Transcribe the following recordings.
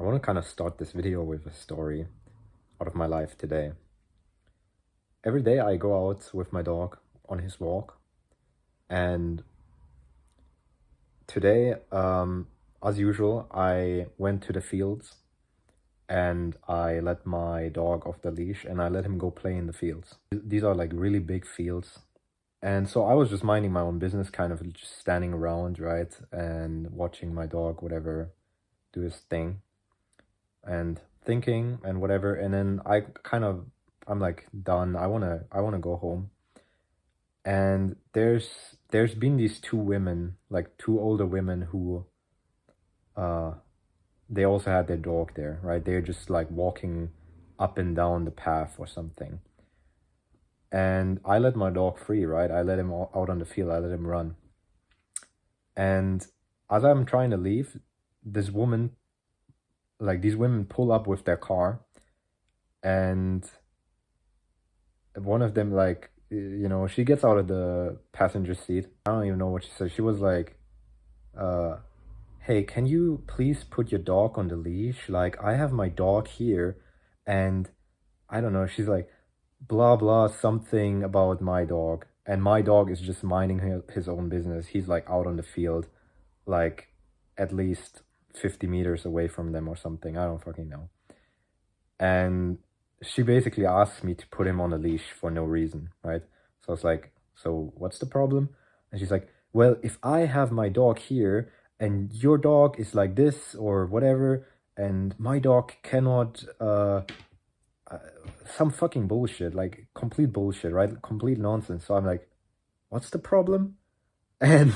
I want to kind of start this video with a story out of my life today. Every day I go out with my dog on his walk, and today, as usual, I went to the fields and I let my dog off the leash and I let him go play in the fields. These are like really big fields. And so I was just minding my own business, kind of just standing around, right? And watching my dog, whatever, do his thing and thinking and whatever. And then I'm like done. I wanna go home. And there's been these two women, like two older women who uh they also had their dog there, right? They're just like walking up and down the path or something. And I let my dog free, right? I let him out on the field, I let him run. And as I'm trying to leave, this woman, like these women pull up with their car, and one of them, like, she gets out of the passenger seat. I don't even know what she said. She was like, hey, can you please put your dog on the leash? Like, I have my dog here, and I don't know, she's like, blah, blah, something about my dog. And my dog is just minding his own business. He's like out on the field, like at least 50 meters away from them or something. I don't fucking know. And she basically asks me to put him on a leash for no reason, right? So I was like, so what's the problem? And she's like, well, if I have my dog here and your dog is like this or whatever, and my dog cannot, some fucking bullshit, like complete bullshit, right? Complete nonsense. So I'm like, what's the problem? And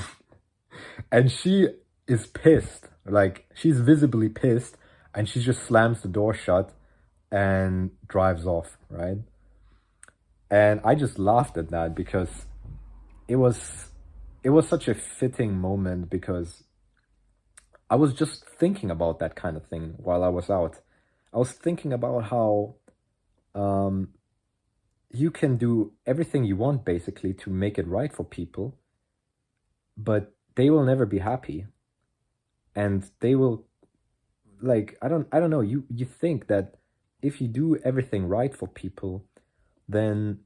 and she is pissed, like she's visibly pissed, and she just slams the door shut and drives off, right? And I just laughed at that because it was it was such a fitting moment, because I was just thinking about that kind of thing while I was out. I was thinking about how um you can do everything you want basically to make it right for people, but they will never be happy, and they will, like, I don't know, you think that if you do everything right for people, then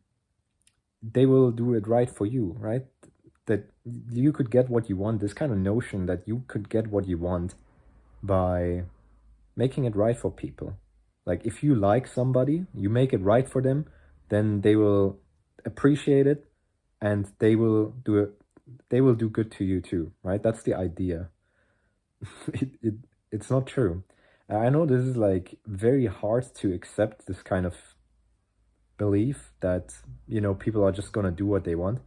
they will do it right for you, right? That you could get what you want, this kind of notion that you could get what you want by making it right for people. Like, if you like somebody, you make it right for them, then they will appreciate it, and they will do good to you too, right? That's the idea. It's not true. I know this is like very hard to accept, this kind of belief that, people are just gonna do what they want.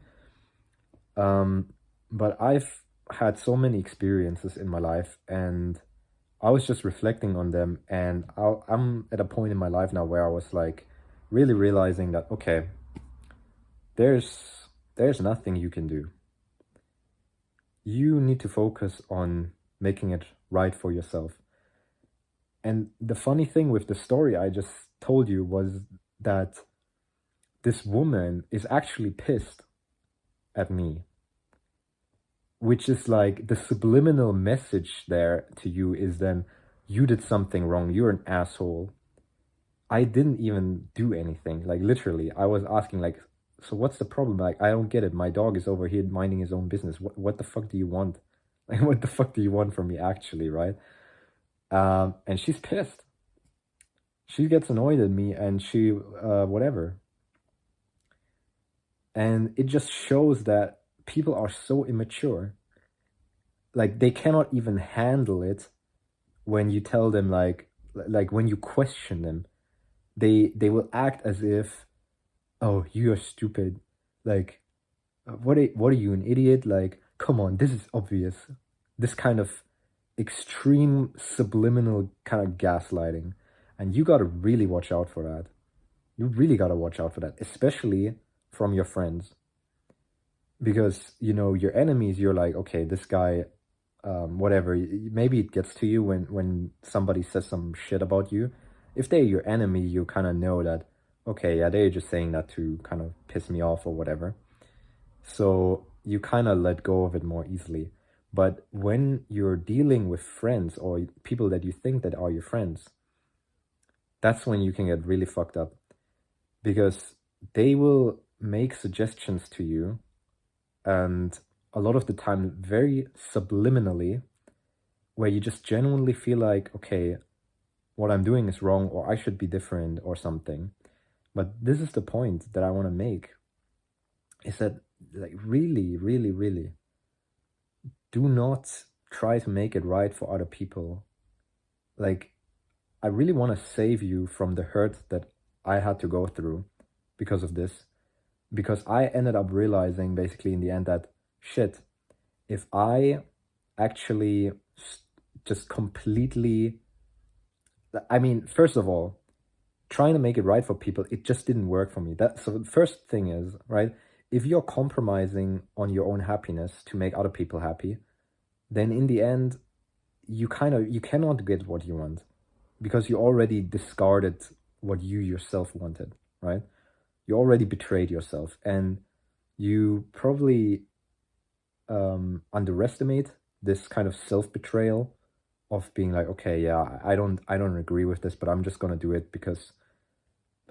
Um, but I've had so many experiences in my life, and I was just reflecting on them, and I'm at a point in my life now where I was like really realizing that, okay, there's nothing you can do. You need to focus on making it right for yourself. And the funny thing with the story I just told you was that this woman is actually pissed at me, which is like the subliminal message there to you is then, you did something wrong, you're an asshole. I didn't even do anything, like literally. I was asking like, so what's the problem? Like, I don't get it. My dog is over here minding his own business. What the fuck do you want? Like, what the fuck do you want from me actually, right? And she's pissed. She gets annoyed at me, and she whatever. And it just shows that people are so immature. Like, they cannot even handle it when you tell them, like when you question them. They will act as if, oh, you are stupid. Like, what are you, an idiot? Like, come on, this is obvious. This kind of extreme subliminal kind of gaslighting. And you gotta really watch out for that. You really gotta watch out for that, especially from your friends. Because, your enemies, you're like, okay, this guy, whatever, maybe it gets to you when somebody says some shit about you. If they're your enemy, you kind of know that, okay, yeah, they're just saying that to kind of piss me off or whatever. So you kind of let go of it more easily. But when you're dealing with friends or people that you think that are your friends, that's when you can get really fucked up, because they will make suggestions to you, and a lot of the time very subliminally, where you just genuinely feel like, okay, what I'm doing is wrong, or I should be different or something. But this is the point that I want to make, is that, like, really, really, really, do not try to make it right for other people. Like, I really want to save you from the hurt that I had to go through because of this. Because I ended up realizing basically in the end that, shit, if I actually just completely, I mean, first of all, trying to make it right for people, it just didn't work for me. So the first thing is, right, if you're compromising on your own happiness to make other people happy, then in the end, you cannot get what you want, because you already discarded what you yourself wanted, right? You already betrayed yourself, and you probably underestimate this kind of self-betrayal of being like, okay, yeah, I don't agree with this, but I'm just gonna do it because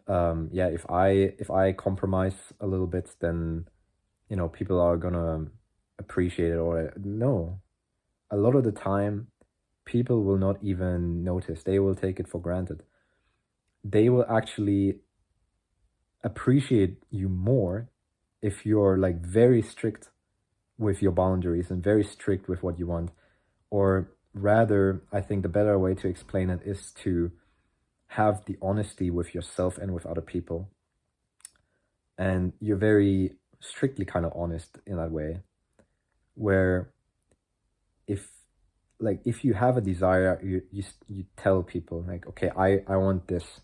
yeah, if I compromise a little bit, then people are gonna appreciate it. Or no, a lot of the time people will not even notice. They will take it for granted. They will actually appreciate you more if you're like very strict with your boundaries and very strict with what you want. Or rather, I think the better way to explain it is to have the honesty with yourself and with other people. And you're very strictly kind of honest in that way, where if if you have a desire, you tell people like, okay, I want this.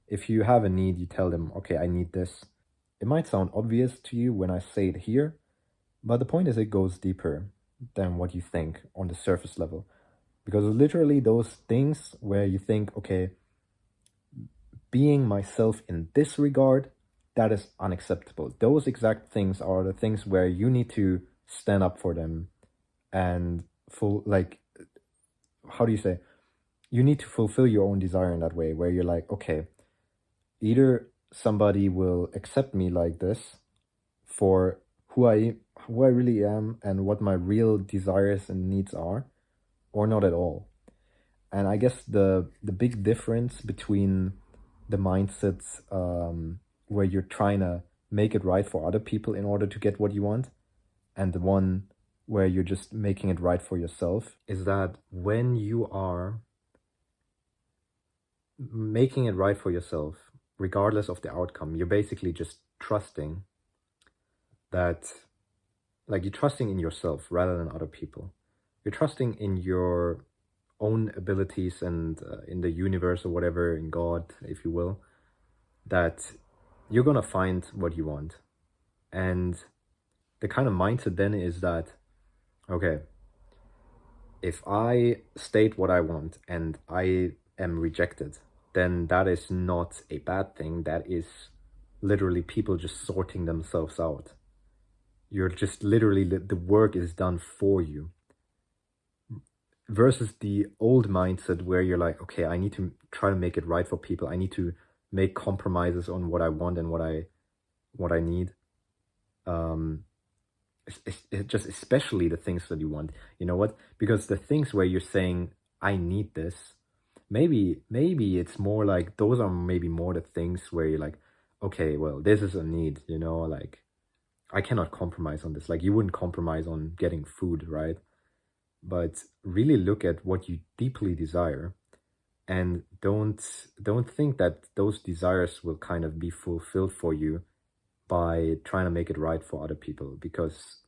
If you have a need, you tell them, okay, I need this. It might sound obvious to you when I say it here, but the point is it goes deeper than what you think on the surface level. Because literally those things where you think, okay, being myself in this regard, that is unacceptable. Those exact things are the things where you need to stand up for them and how do you say? You need to fulfill your own desire in that way, where you're like, okay, either somebody will accept me like this for who I really am and what my real desires and needs are, or not at all. And I guess the big difference between the mindsets where you're trying to make it right for other people in order to get what you want, and the one where you're just making it right for yourself, is that when you are making it right for yourself, regardless of the outcome, you're basically just trusting that, like, you're trusting in yourself rather than other people. You're trusting in your own abilities and in the universe or whatever, in God, if you will, that you're gonna find what you want. And the kind of mindset then is that, okay, if I state what I want and I am rejected, then that is not a bad thing. That is literally people just sorting themselves out. You're just literally, the work is done for you. Versus the old mindset where you're like, okay, I need to try to make it right for people. I need to make compromises on what I want and what I need. It's just especially the things that you want. You know what? Because the things where you're saying, I need this, maybe it's more like, those are maybe more the things where you're like, okay, well, this is a need, like, I cannot compromise on this. Like, you wouldn't compromise on getting food, right? But really look at what you deeply desire, and don't think that those desires will kind of be fulfilled for you by trying to make it right for other people, because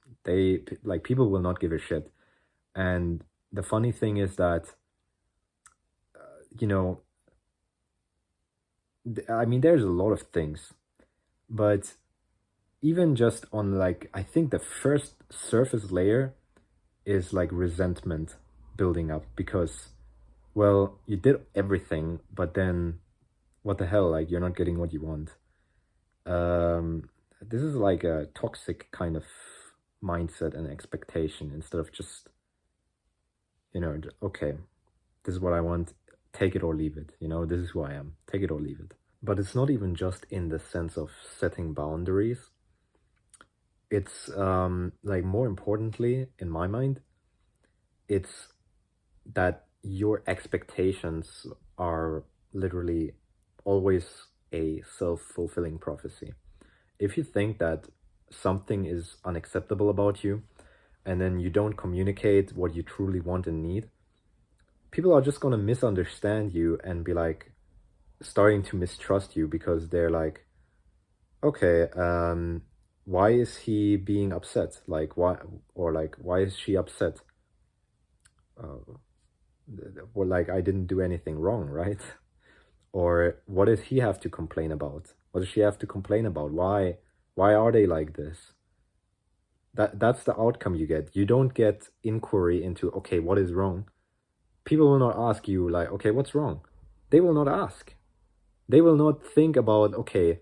people will not give a shit. And the funny thing is that I mean, there's a lot of things, but even just on, like, I think the first surface layer is like resentment building up, because, well, you did everything, but then what the hell, like, you're not getting what you want. This is like a toxic kind of mindset and expectation, instead of just okay, this is what I want, take it or leave it, this is who I am, take it or leave it. But it's not even just in the sense of setting boundaries. It's like, more importantly, in my mind, it's that your expectations are literally always a self-fulfilling prophecy. If you think that something is unacceptable about you, and then you don't communicate what you truly want and need, people are just gonna misunderstand you and be like starting to mistrust you, because they're like, okay, why is he being upset? Like, why, or like, why is she upset? Well, like, I didn't do anything wrong, right? Or what does he have to complain about? What does she have to complain about? Why are they like this? That's the outcome you get. You don't get inquiry into, okay, what is wrong? People will not ask you like, okay, what's wrong? They will not ask. They will not think about, okay,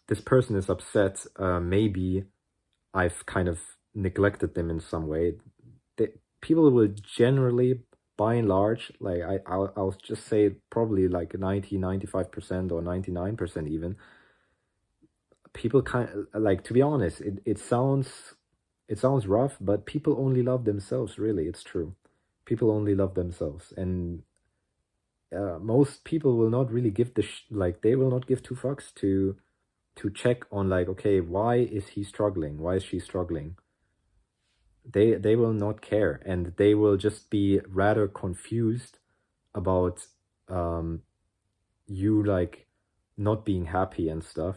this person is upset. Maybe I've kind of neglected them in some way. People will generally, by and large, like I'll just say probably like 95% or 99% even, people kind of like, to be honest, it sounds rough, but people only love themselves, really. It's true. People only love themselves, and most people will not really give like, they will not give two fucks to check on, like, okay, why is he struggling? Why is she struggling? They will not care, and they will just be rather confused about you, like, not being happy and stuff.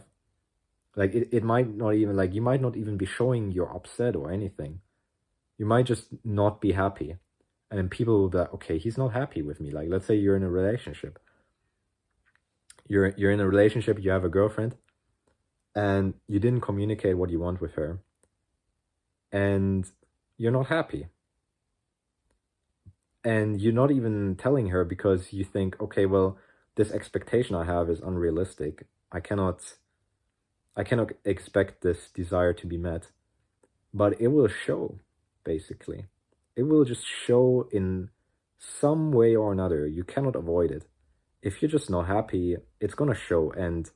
Like, it might not even, like, you might not even be showing you're upset or anything. You might just not be happy. And then people will be like, okay, he's not happy with me. Like, let's say you're in a relationship. You're in a relationship, you have a girlfriend, and you didn't communicate what you want with her. And you're not happy. And you're not even telling her because you think, okay, well, this expectation I have is unrealistic. I cannot expect this desire to be met. But it will show, basically. It will just show in some way or another. You cannot avoid it. If you're just not happy, it's gonna show. And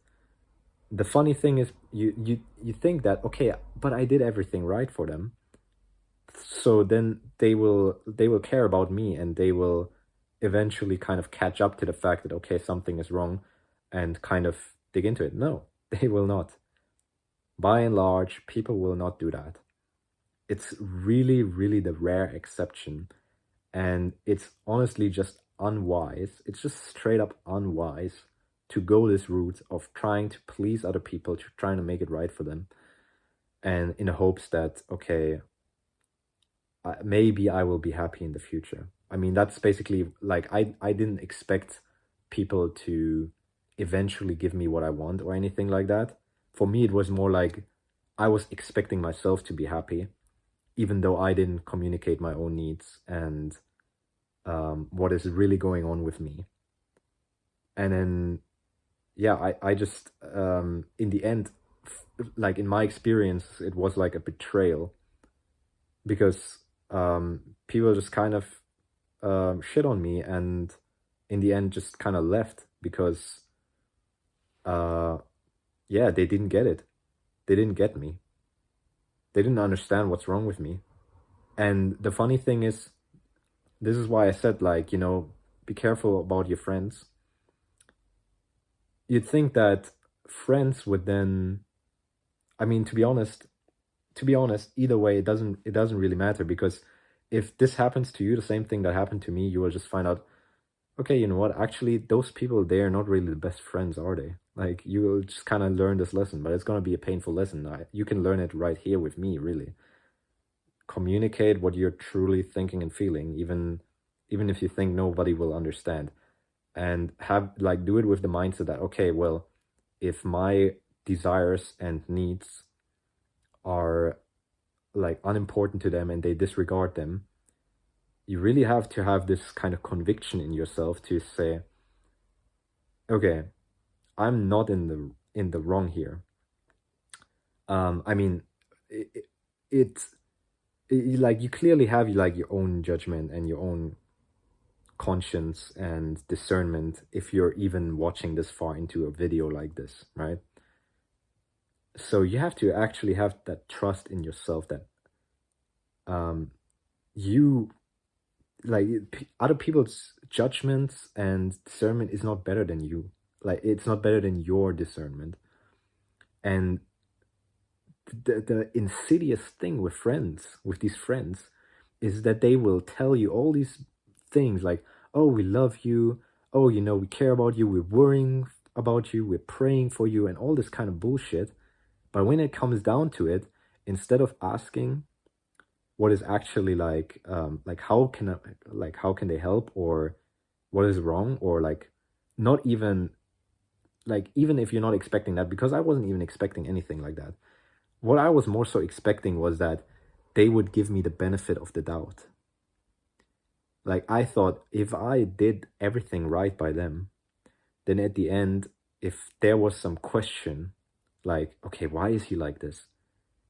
the funny thing is, you think that, okay, but I did everything right for them. So then they will care about me, and they will eventually kind of catch up to the fact that, okay, something is wrong, and kind of dig into it. No, they will not. By and large, people will not do that. It's really, really the rare exception. And it's honestly just unwise. It's just straight up unwise to go this route of trying to please other people, to trying to make it right for them. And in the hopes that, okay, maybe I will be happy in the future. I mean, that's basically like, I didn't expect people to eventually give me what I want or anything like that. For me, it was more like I was expecting myself to be happy, even though I didn't communicate my own needs and what is really going on with me. And then, yeah, I just, in the end, like, in my experience, it was like a betrayal, because people just kind of shit on me, and in the end just kind of left, because yeah, they didn't get it. They didn't get me. They didn't understand what's wrong with me. And the funny thing is, this is why I said, like, be careful about your friends. You'd think that friends would then, I mean, to be honest, either way, it doesn't really matter, because if this happens to you, the same thing that happened to me, you will just find out, okay, you know what? Actually, those people, they are not really the best friends, are they? Like, you will just kind of learn this lesson, but it's going to be a painful lesson. You can learn it right here with me, really. Communicate what you're truly thinking and feeling, even if you think nobody will understand. And do it with the mindset that, okay, well, if my desires and needs are like unimportant to them and they disregard them, you really have to have this kind of conviction in yourself to say, okay, I'm not in the wrong here. I mean, it like, you clearly have like your own judgment and your own conscience and discernment if you're even watching this far into a video like this, right? So you have to actually have that trust in yourself that you, like, other people's judgments and discernment is not better than you. Like, it's not better than your discernment. And the insidious thing with friends, with these friends, is that they will tell you all these things like, oh, we love you, oh, you know, we care about you, we're worrying about you, we're praying for you, and all this kind of bullshit. But when it comes down to it, instead of asking what is actually like how can they help, or what is wrong, or like, not even, like, even if you're not expecting that, because I wasn't even expecting anything like that. What I was more so expecting was that they would give me the benefit of the doubt. Like, I thought if I did everything right by them, then at the end, if there was some question, like, okay, why is he like this?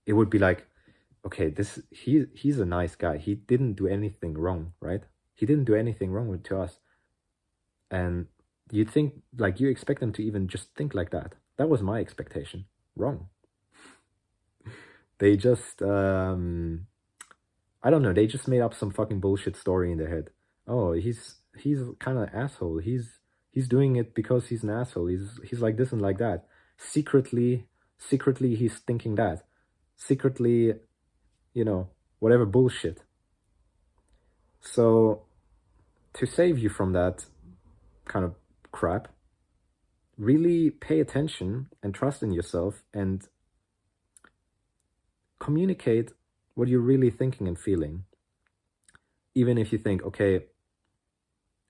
It would be like, okay, he's a nice guy. He didn't do anything wrong, right? He didn't do anything wrong to us. And you think, like, you expect them to even just think like that. That was my expectation. Wrong. They just, I don't know, they just made up some fucking bullshit story in their head. Oh, he's kind of asshole. He's doing it because he's an asshole. He's like this and like that. Secretly he's thinking that. Secretly, you know, whatever bullshit. So, to save you from that kind of crap, really pay attention and trust in yourself and communicate what you're really thinking and feeling. Even if you think, okay,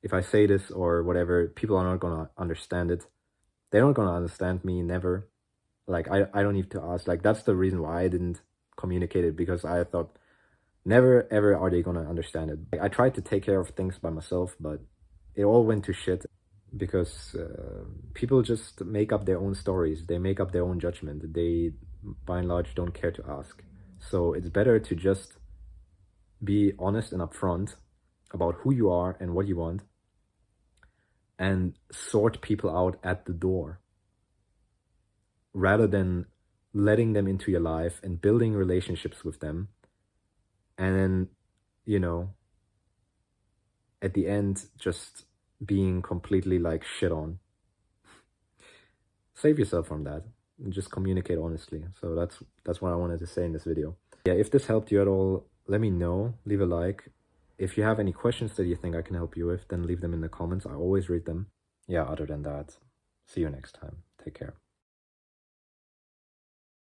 if I say this or whatever, people are not gonna understand it. They're not gonna understand me, never. Like, I don't need to ask. Like, that's the reason why I didn't communicate it, because I thought, never ever are they gonna understand it. I tried to take care of things by myself, but it all went to shit, because people just make up their own stories. They make up their own judgment. They, by and large, don't care to ask. So it's better to just be honest and upfront about who you are and what you want, and sort people out at the door, rather than letting them into your life and building relationships with them, and then, you know, at the end, just being completely like shit on. Save yourself from that and just communicate honestly. So that's what I wanted to say in this video. Yeah, if this helped you at all, let me know. Leave a like. If you have any questions that you think I can help you with, then leave them in the comments. I always read them. Yeah, other than that, see you next time. Take care.